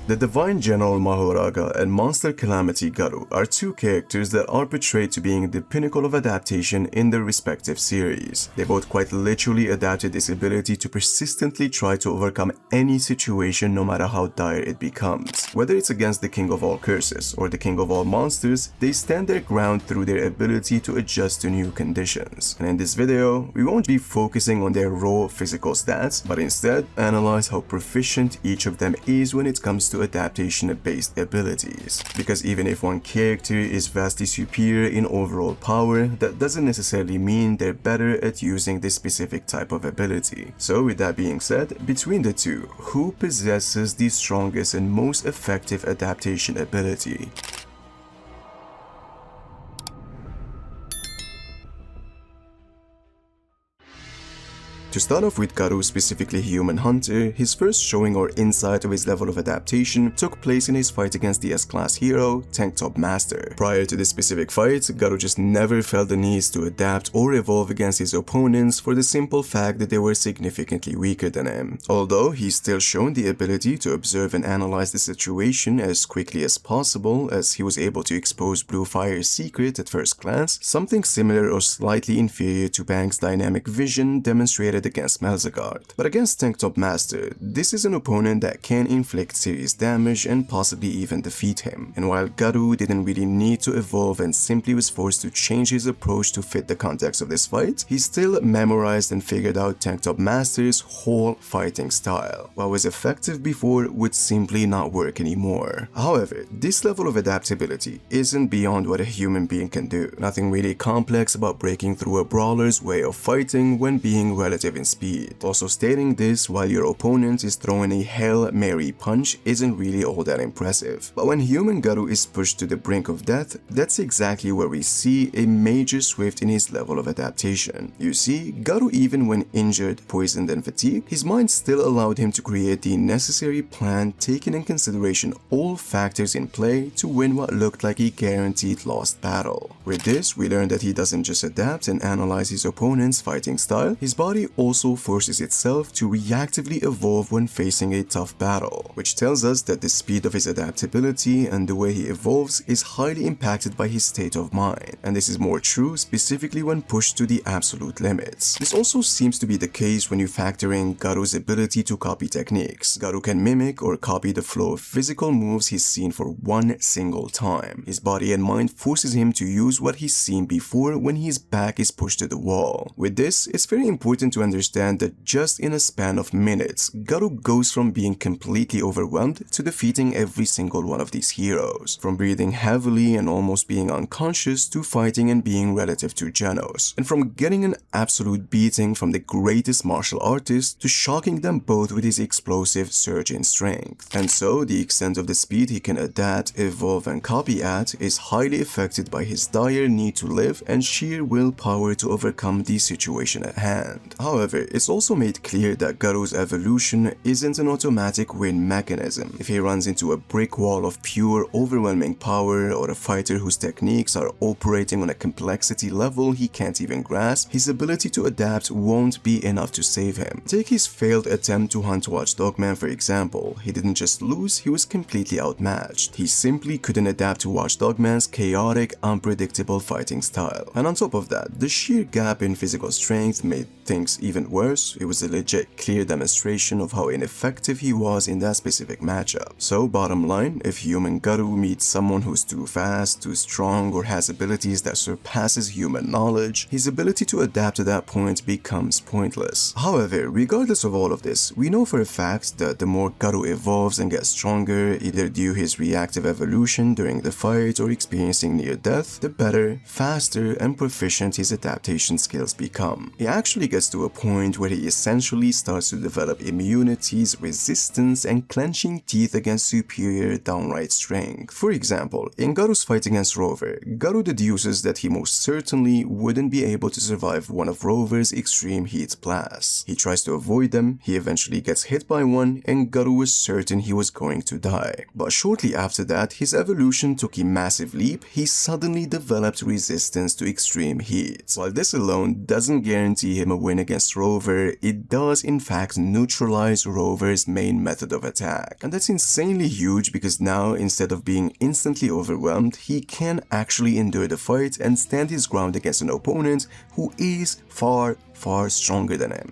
The Divine General Mahoraga and Monster Calamity Garou are two characters that are portrayed to being the pinnacle of adaptation in their respective series. They both quite literally adapted this ability to persistently try to overcome any situation no matter how dire it becomes. Whether it's against the King of all curses or the King of all monsters, they stand their ground through their ability to adjust to new conditions. And in this video, we won't be focusing on their raw physical stats, but instead analyze how proficient each of them is when it comes to adaptation-based abilities. Because even if one character is vastly superior in overall power, that doesn't necessarily mean they're better at using this specific type of ability. So with that being said, between the two, who possesses the strongest and most effective adaptation ability? To start off with Garou, specifically Human Hunter, his first showing or insight of his level of adaptation took place in his fight against the S-class hero, Tank Top Master. Prior to this specific fight, Garou just never felt the need to adapt or evolve against his opponents for the simple fact that they were significantly weaker than him. Although he's still shown the ability to observe and analyze the situation as quickly as possible, as he was able to expose Blue Fire's secret at first glance, something similar or slightly inferior to Bang's dynamic vision demonstrated against Melzagard. But against Tank Top Master, this is an opponent that can inflict serious damage and possibly even defeat him. And while Garou didn't really need to evolve and simply was forced to change his approach to fit the context of this fight, he still memorized and figured out Tank Top Master's whole fighting style. What was effective before would simply not work anymore. However, this level of adaptability isn't beyond what a human being can do. Nothing really complex about breaking through a brawler's way of fighting when being relative in speed. Also, stating this while your opponent is throwing a Hail Mary punch isn't really all that impressive. But when human Garou is pushed to the brink of death, that's exactly where we see a major shift in his level of adaptation. You see, Garou, even when injured, poisoned and fatigued, his mind still allowed him to create the necessary plan, taking in consideration all factors in play to win what looked like a guaranteed lost battle. With this, we learn that he doesn't just adapt and analyze his opponent's fighting style, his body also forces itself to reactively evolve when facing a tough battle, which tells us that the speed of his adaptability and the way he evolves is highly impacted by his state of mind, and this is more true specifically when pushed to the absolute limits. This also seems to be the case when you factor in Garou's ability to copy techniques. Garou can mimic or copy the flow of physical moves he's seen for one single time. His body and mind forces him to use what he's seen before when his back is pushed to the wall. With this, it's very important to understand that just in a span of minutes, Garou goes from being completely overwhelmed to defeating every single one of these heroes, from breathing heavily and almost being unconscious to fighting and being relative to Genos, and from getting an absolute beating from the greatest martial artist to shocking them both with his explosive surge in strength. And so, the extent of the speed he can adapt, evolve and copy at is highly affected by his dire need to live and sheer willpower to overcome the situation at hand. However, it's also made clear that Garou's evolution isn't an automatic win mechanism. If he runs into a brick wall of pure overwhelming power or a fighter whose techniques are operating on a complexity level he can't even grasp, his ability to adapt won't be enough to save him. Take his failed attempt to hunt Watchdog Man for example. He didn't just lose, he was completely outmatched. He simply couldn't adapt to Watchdog Man's chaotic, unpredictable fighting style. And on top of that, the sheer gap in physical strength made things even worse. It was a legit clear demonstration of how ineffective he was in that specific matchup. So bottom line, if human Garou meets someone who's too fast, too strong, or has abilities that surpasses human knowledge, his ability to adapt to that point becomes pointless. However, regardless of all of this, we know for a fact that the more Garou evolves and gets stronger, either due his reactive evolution during the fight or experiencing near death, the better, faster, and proficient his adaptation skills become. He actually gets to a point where he essentially starts to develop immunities, resistance, and clenching teeth against superior downright strength. For example, in Garou's fight against Rover, Garou deduces that he most certainly wouldn't be able to survive one of Rover's extreme heat blasts. He tries to avoid them, he eventually gets hit by one, and Garou was certain he was going to die. But shortly after that, his evolution took a massive leap. He suddenly developed resistance to extreme heat. While this alone doesn't guarantee him a win against against Rover, it does in fact neutralize Rover's main method of attack. And that's insanely huge because now instead of being instantly overwhelmed, he can actually endure the fight and stand his ground against an opponent who is far stronger than him.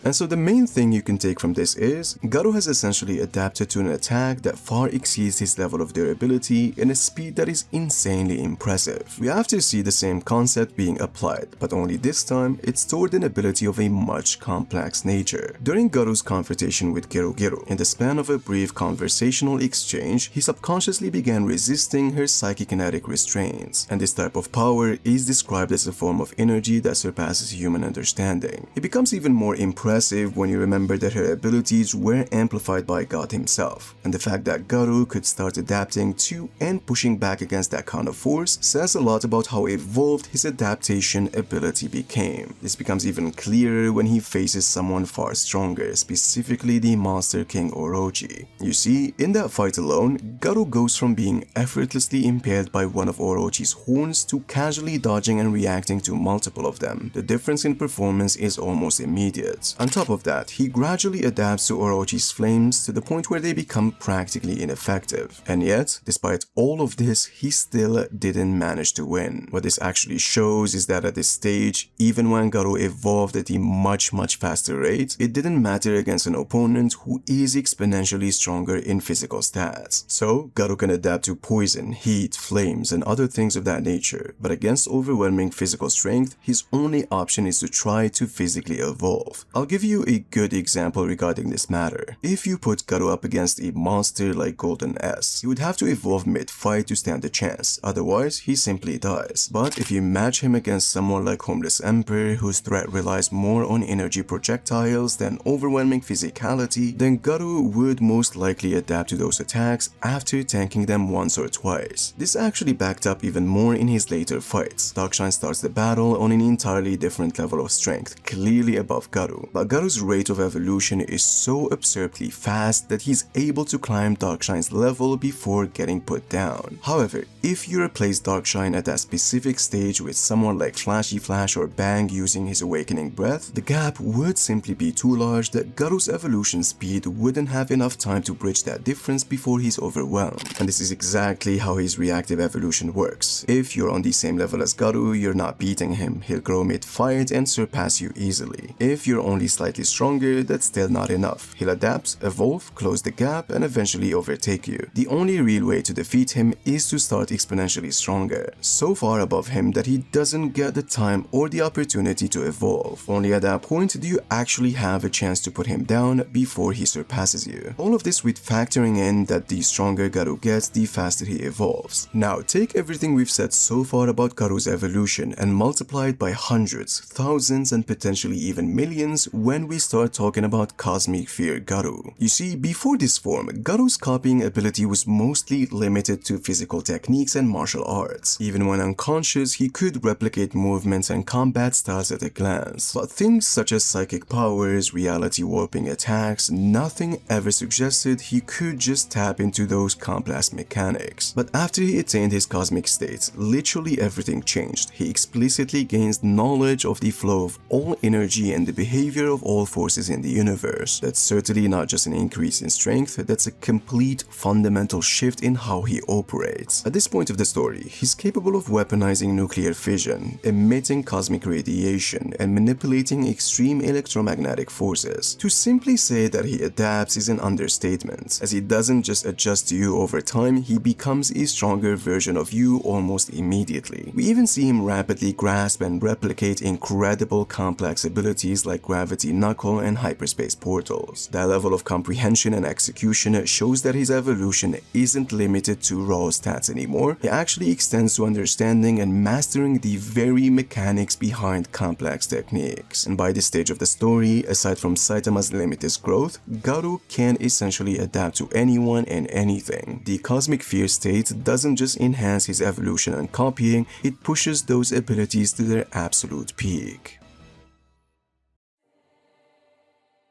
And so the main thing you can take from this is, Garou has essentially adapted to an attack that far exceeds his level of durability in a speed that is insanely impressive. We have to see the same concept being applied, but only this time it's toward an ability of a much complex nature. During Garou's confrontation with Geru, in the span of a brief conversational exchange, he subconsciously began resisting her psychokinetic restraints, and this type of power is described as a form of energy that surpasses human understanding. It becomes even more impressive when you remember that her abilities were amplified by God himself, and the fact that Garou could start adapting to and pushing back against that kind of force says a lot about how evolved his adaptation ability became. This becomes even clearer when he faces someone far stronger, specifically the Monster King Orochi. You see, in that fight alone, Garou goes from being effortlessly impaled by one of Orochi's horns to casually dodging and reacting to multiple of them. The difference in performance is almost immediate. On top of that, he gradually adapts to Orochi's flames to the point where they become practically ineffective. And yet, despite all of this, he still didn't manage to win. What this actually shows is that at this stage, even when Garou evolved at a much faster rate, it didn't matter against an opponent who is exponentially stronger in physical stats. So, Garou can adapt to poison, heat, flames, and other things of that nature, but against overwhelming physical strength, his only option is to try to physically evolve. I'll give you a good example regarding this matter. If you put Garou up against a monster like Golden S, he would have to evolve mid-fight to stand a chance, otherwise he simply dies. But if you match him against someone like Homeless Emperor, whose threat relies more on energy projectiles than overwhelming physicality, then Garou would most likely adapt to those attacks after tanking them once or twice. This actually backed up even more in his later fights. Darkshine starts the battle on an entirely different level of strength, clearly above Garou. But Garou's rate of evolution is so absurdly fast that he's able to climb Darkshine's level before getting put down. However, if you replace Darkshine at that specific stage with someone like Flashy Flash or Bang using his awakening breath, the gap would simply be too large that Garou's evolution speed wouldn't have enough time to bridge that difference before he's overwhelmed. And this is exactly how his reactive evolution works. If you're on the same level as Garou, you're not beating him. He'll grow mid-fight and surpass you easily. If you're only slightly stronger, that's still not enough. He'll adapt, evolve, close the gap, and eventually overtake you. The only real way to defeat him is to start exponentially stronger, so far above him that he doesn't get the time or the opportunity to evolve. Only at that point do you actually have a chance to put him down before he surpasses you. All of this with factoring in that the stronger Garou gets, the faster he evolves. Now take everything we've said so far about Garou's evolution and multiply it by hundreds, thousands, and potentially even millions when we start talking about Cosmic Fear Garou. You see, before this form, Garou's copying ability was mostly limited to physical techniques and martial arts. Even when unconscious, he could replicate movements and combat styles at a glance. But things such as psychic powers, reality warping attacks, nothing ever suggested he could just tap into those complex mechanics. But after he attained his cosmic state, literally everything changed. He explicitly gains knowledge of the flow of all energy and the behavior of all forces in the universe. That's certainly not just an increase in strength, that's a complete fundamental shift in how he operates. At this point of the story, he's capable of weaponizing nuclear fission, emitting cosmic radiation, and manipulating extreme electromagnetic forces. To simply say that he adapts is an understatement, as he doesn't just adjust to you over time, he becomes a stronger version of you almost immediately. We even see him rapidly grasp and replicate incredible complex abilities like gravity knuckle and hyperspace portals. That level of comprehension and execution shows that his evolution isn't limited to raw stats anymore. He actually extends to understanding and mastering the very mechanics behind complex techniques. And by this stage of the story, aside from Saitama's limitless growth, Garou can essentially adapt to anyone and anything. The Cosmic Fear state doesn't just enhance his evolution and copying, it pushes those abilities to their absolute peak.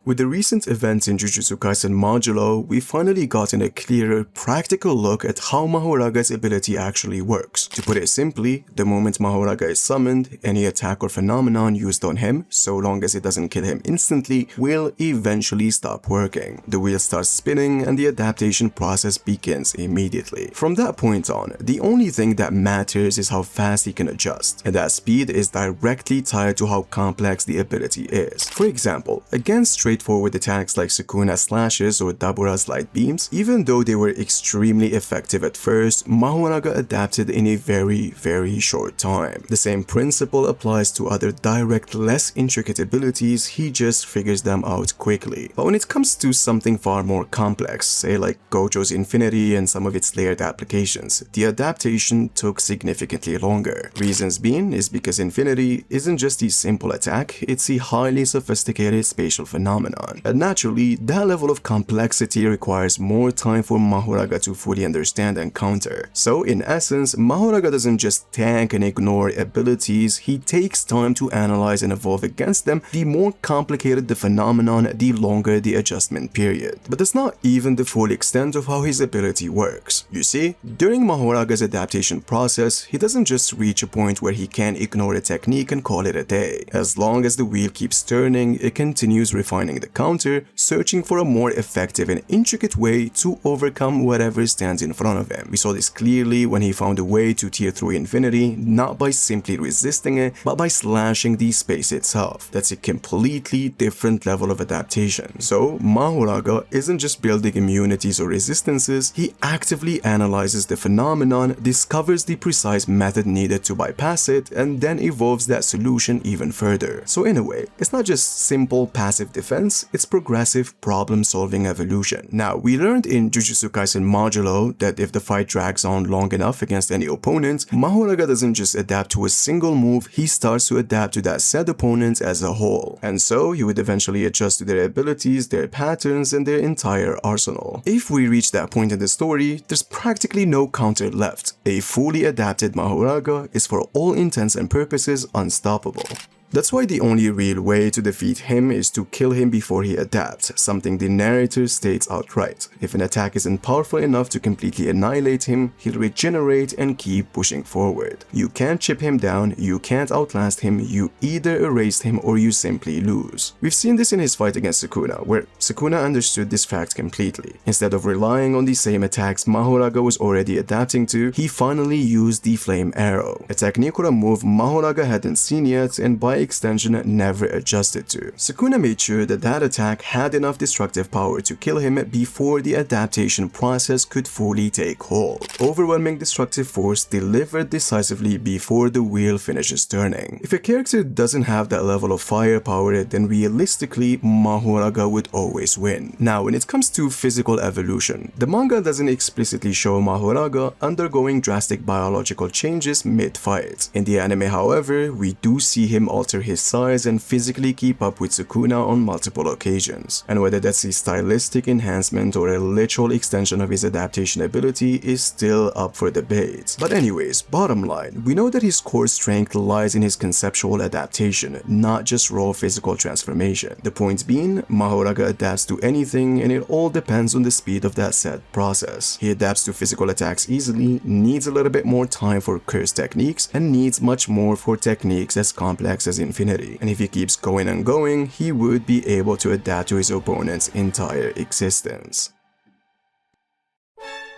With the recent events in Jujutsu Kaisen Modulo, we finally gotten a clearer, practical look at how Mahoraga's ability actually works. To put it simply, the moment Mahoraga is summoned, any attack or phenomenon used on him, so long as it doesn't kill him instantly, will eventually stop working. The wheel starts spinning and the adaptation process begins immediately. From that point on, the only thing that matters is how fast he can adjust, and that speed is directly tied to how complex the ability is. For example, against straightforward attacks like Sukuna's slashes or Dabura's light beams, even though they were extremely effective at first, Mahoraga adapted in a very short time. The same principle applies to other direct, less intricate abilities, he just figures them out quickly. But when it comes to something far more complex, say like Gojo's Infinity and some of its layered applications, the adaptation took significantly longer. Reasons being is because Infinity isn't just a simple attack, it's a highly sophisticated spatial phenomenon. And naturally, that level of complexity requires more time for Mahoraga to fully understand and counter. So in essence, Mahoraga doesn't just tank and ignore abilities, he takes time to analyze and evolve against them. The more complicated the phenomenon, the longer the adjustment period. But that's not even the full extent of how his ability works. You see, during Mahoraga's adaptation process, he doesn't just reach a point where he can ignore a technique and call it a day. As long as the wheel keeps turning, it continues refining the counter, searching for a more effective and intricate way to overcome whatever stands in front of him. We saw this clearly when he found a way to tear through Infinity, not by simply resisting it, but by slashing the space itself. That's a completely different level of adaptation. So Mahoraga isn't just building immunities or resistances, he actively analyzes the phenomenon, discovers the precise method needed to bypass it, and then evolves that solution even further. So in a way, it's not just simple passive defense, it's progressive problem-solving evolution. Now, we learned in Jujutsu Kaisen Modulo that if the fight drags on long enough against any opponent, Mahoraga doesn't just adapt to a single move, he starts to adapt to that said opponent as a whole. And so, he would eventually adjust to their abilities, their patterns, and their entire arsenal. If we reach that point in the story, there's practically no counter left. A fully adapted Mahoraga is for all intents and purposes unstoppable. That's why the only real way to defeat him is to kill him before he adapts, something the narrator states outright. If an attack isn't powerful enough to completely annihilate him, he'll regenerate and keep pushing forward. You can't chip him down, you can't outlast him, you either erase him or you simply lose. We've seen this in his fight against Sukuna, where Sukuna understood this fact completely. Instead of relying on the same attacks Mahoraga was already adapting to, he finally used the Flame Arrow, a technique or a move Mahoraga hadn't seen yet and by extension never adjusted to. Sukuna made sure that that attack had enough destructive power to kill him before the adaptation process could fully take hold. Overwhelming destructive force delivered decisively before the wheel finishes turning. If a character doesn't have that level of firepower, then realistically Mahoraga would always win. Now, when it comes to physical evolution, the manga doesn't explicitly show Mahoraga undergoing drastic biological changes mid-fight. In the anime, however, we do see him alter his size and physically keep up with Sukuna on multiple occasions. And whether that's a stylistic enhancement or a literal extension of his adaptation ability is still up for debate. But anyways, bottom line, we know that his core strength lies in his conceptual adaptation, not just raw physical transformation. The point being, Mahoraga adapts to anything and it all depends on the speed of that said process. He adapts to physical attacks easily, needs a little bit more time for curse techniques, and needs much more for techniques as complex as Infinity. And if he keeps going and going, he would be able to adapt to his opponent's entire existence.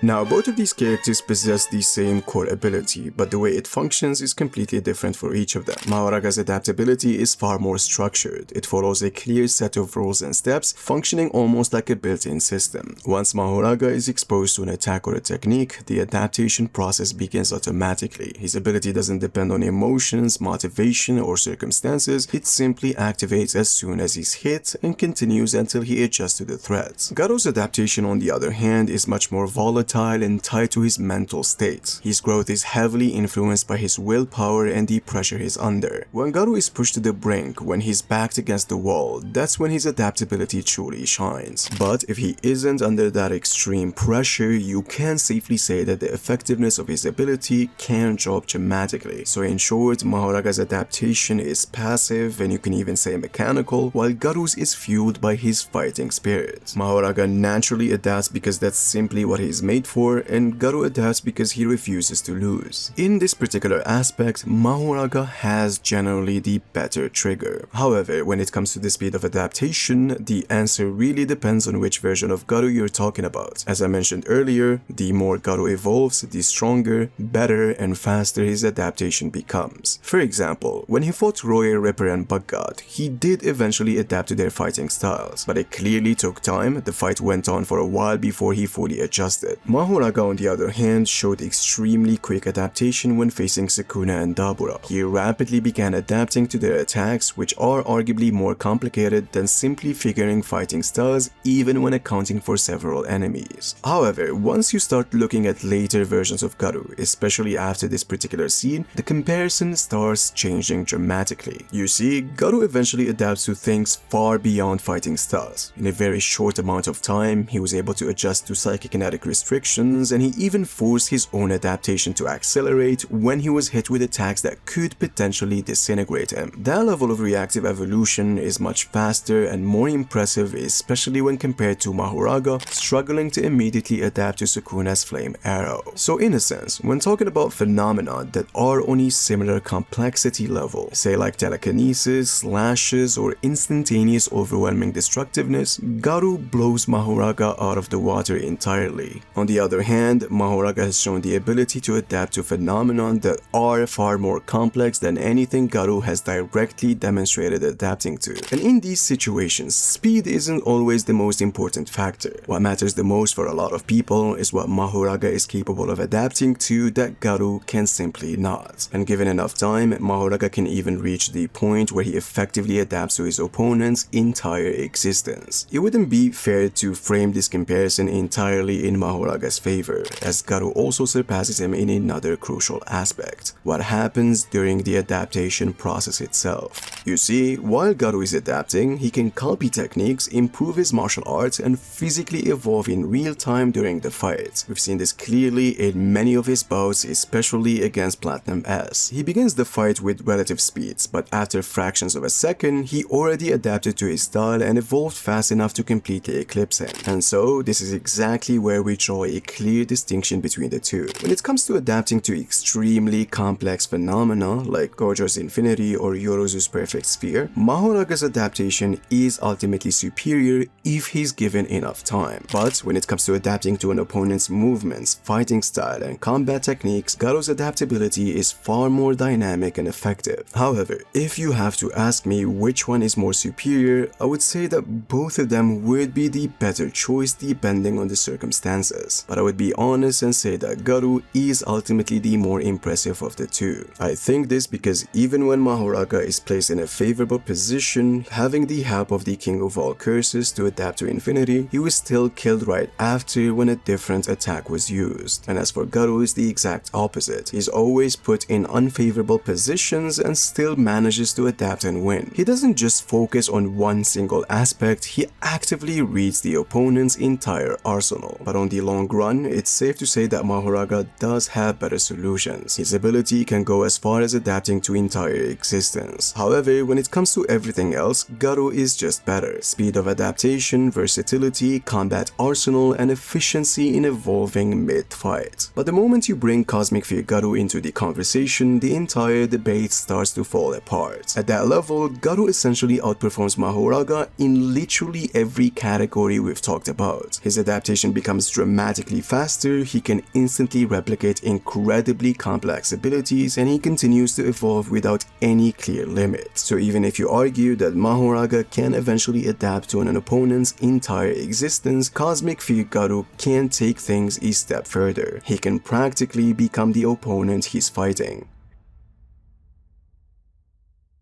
Now, both of these characters possess the same core ability, but the way it functions is completely different for each of them. Mahoraga's adaptability is far more structured. It follows a clear set of rules and steps, functioning almost like a built-in system. Once Mahoraga is exposed to an attack or a technique, the adaptation process begins automatically. His ability doesn't depend on emotions, motivation, or circumstances. It simply activates as soon as he's hit and continues until he adjusts to the threats. Garou's adaptation, on the other hand, is much more volatile volatile and tied to his mental state. His growth is heavily influenced by his willpower and the pressure he's under. When Garou is pushed to the brink, when he's backed against the wall, that's when his adaptability truly shines. But if he isn't under that extreme pressure, you can safely say that the effectiveness of his ability can drop dramatically. So in short, Mahoraga's adaptation is passive and you can even say mechanical, while Garou's is fueled by his fighting spirit. Mahoraga naturally adapts because that's simply what he's made for, and Garou adapts because he refuses to lose. In this particular aspect, Mahoraga has generally the better trigger. However, when it comes to the speed of adaptation, the answer really depends on which version of Garou you're talking about. As I mentioned earlier, the more Garou evolves, the stronger, better, and faster his adaptation becomes. For example, when he fought Royer, Ripper, and Bug God, he did eventually adapt to their fighting styles, but it clearly took time. The fight went on for a while before he fully adjusted. Mahoraga, on the other hand, showed extremely quick adaptation when facing Sukuna and Dabura. He rapidly began adapting to their attacks, which are arguably more complicated than simply figuring fighting styles, even when accounting for several enemies. However, once you start looking at later versions of Garou, especially after this particular scene, the comparison starts changing dramatically. You see, Garou eventually adapts to things far beyond fighting styles. In a very short amount of time, he was able to adjust to psychokinetic restrictions, and he even forced his own adaptation to accelerate when he was hit with attacks that could potentially disintegrate him. That level of reactive evolution is much faster and more impressive, especially when compared to Mahoraga struggling to immediately adapt to Sukuna's flame arrow. So in a sense, when talking about phenomena that are on a similar complexity level, say like telekinesis, slashes, or instantaneous overwhelming destructiveness, Garou blows Mahoraga out of the water entirely. On the other hand, Mahoraga has shown the ability to adapt to phenomena that are far more complex than anything Garou has directly demonstrated adapting to. And in these situations, speed isn't always the most important factor. What matters the most for a lot of people is what Mahoraga is capable of adapting to that Garou can simply not. And given enough time, Mahoraga can even reach the point where he effectively adapts to his opponent's entire existence. It wouldn't be fair to frame this comparison entirely in Mahoraga's favor, as Garou also surpasses him in another crucial aspect: what happens during the adaptation process itself. You see, while Garou is adapting, he can copy techniques, improve his martial arts, and physically evolve in real time during the fight. We've seen this clearly in many of his bouts, especially against Platinum S. He begins the fight with relative speeds, but after fractions of a second, he already adapted to his style and evolved fast enough to completely eclipse him. And so, this is exactly where we draw a clear distinction between the two. When it comes to adapting to extremely complex phenomena like Gojo's Infinity or Yorozu's Perfect Sphere, Mahoraga's adaptation is ultimately superior if he's given enough time. But when it comes to adapting to an opponent's movements, fighting style, and combat techniques, Garou's adaptability is far more dynamic and effective. However, if you have to ask me which one is more superior, I would say that both of them would be the better choice depending on the circumstances. But I would be honest and say that Garou is ultimately the more impressive of the two. I think this because even when Mahoraga is placed in a favorable position, having the help of the King of All Curses to adapt to Infinity, he was still killed right after when a different attack was used. And as for Garou, is the exact opposite. He's always put in unfavorable positions and still manages to adapt and win. He doesn't just focus on one single aspect, he actively reads the opponent's entire arsenal. But on the long run, it's safe to say that Mahoraga does have better solutions. His ability can go as far as adapting to entire existence. However, when it comes to everything else, Garou is just better. Speed of adaptation, versatility, combat arsenal, and efficiency in evolving mid-fight. But the moment you bring Cosmic Fear Garou into the conversation, the entire debate starts to fall apart. At that level, Garou essentially outperforms Mahoraga in literally every category we've talked about. His adaptation becomes dramatically faster, he can instantly replicate incredibly complex abilities, and he continues to evolve without any clear limit. So even if you argue that Mahoraga can eventually adapt to an opponent's entire existence, Cosmic Fear Garou can take things a step further. He can practically become the opponent he's fighting.